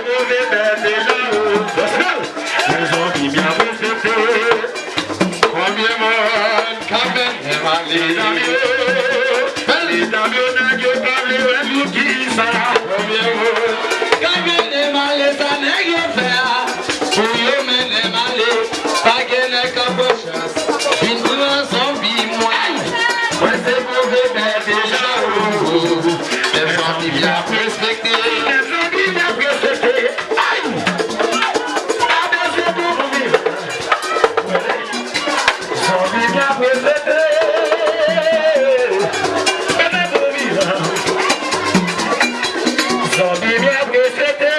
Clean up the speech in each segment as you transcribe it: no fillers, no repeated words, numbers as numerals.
mauvais bêtes déjà. Les zombies bien respectés. Combien monde, quand même, les amis, n'a que parlé, vous qui ça. Combien monde, quand même, les malais, ça n'est que faire. Pour eux, mais les malais, pas qu'elle n'est qu'un peu chasse. Une grosse zombie, moi. Ouais, c'est mauvais bêtes déjà. Les zombies bien respectés. Les zombies bien respectés. Aïe! Zombie bien respecté. Zombie bien respecté.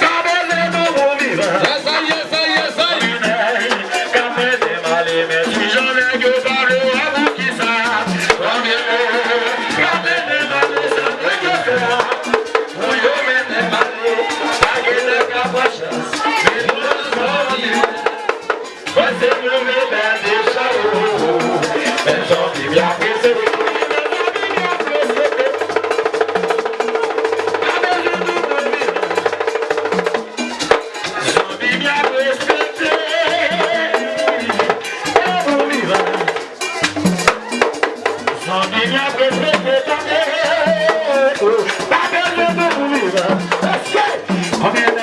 Pas besoin de vous vivre. Yes, I. Quand même des malais, mais si j'en ai que parler à vous qui ça. Quand même des malais, ça n'est que faire. Pour eux, mais des malais, pas qu'il n'y ait qu'à pas chance. Mais nous, zombies. Ouais, c'est mauvais, ben déjà, les zombies bien pressés. Zombie bien respecté. Zombie bien respecté. Pas besoin de vous vivre. Combien de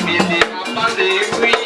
Busy, ma pandémie.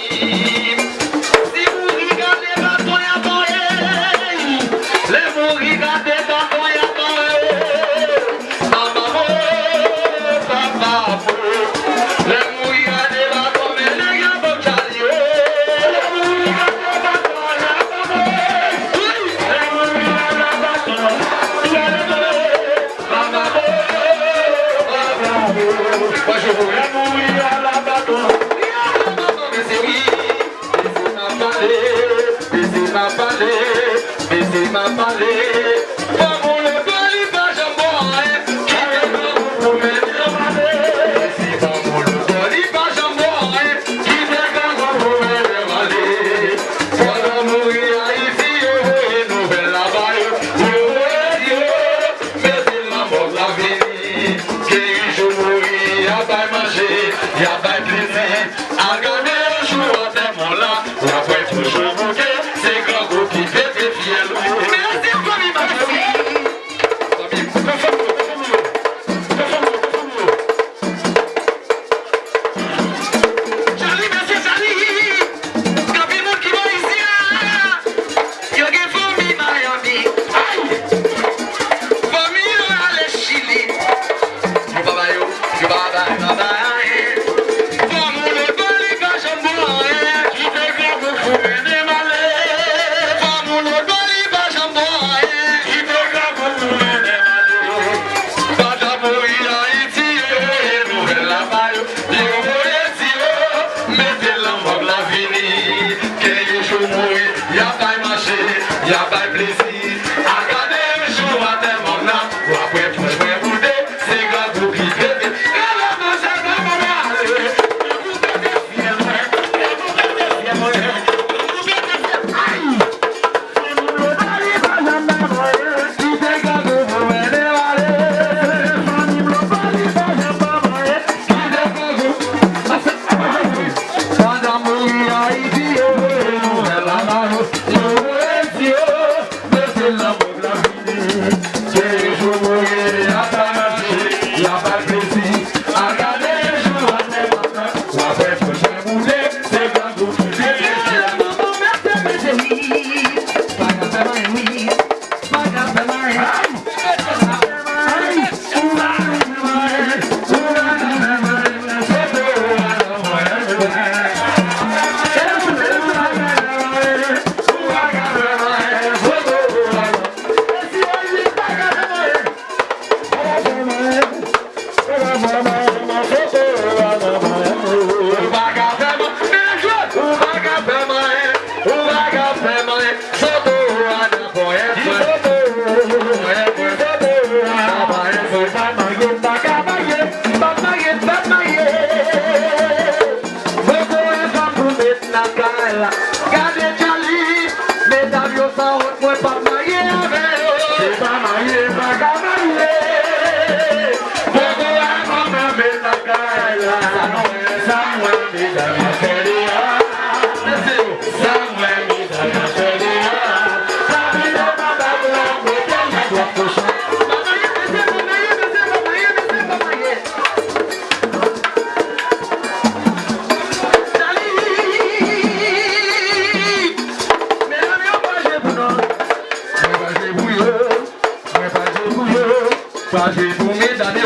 jouer pour mes amis,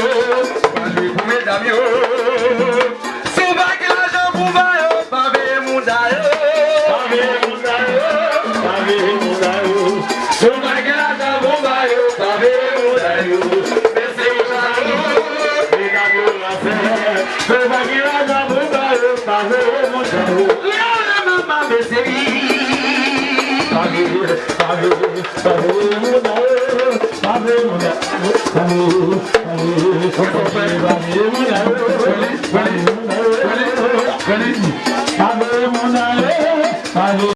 pas jouer pour mes amis. Souvent que l'argent pour vaille, pas ver mon daïo. Pas ver mon daïo, pas ver mon daïo. Souvent que l'argent pour vaille, pas ver mon daïo. Mais c'est mon daïo, les daïo la faire. Souvent que l'argent pour vaille, pas ver mon daïo. La maman me série. Pas ver mon daïo, pas ver mon daïo. Vamos,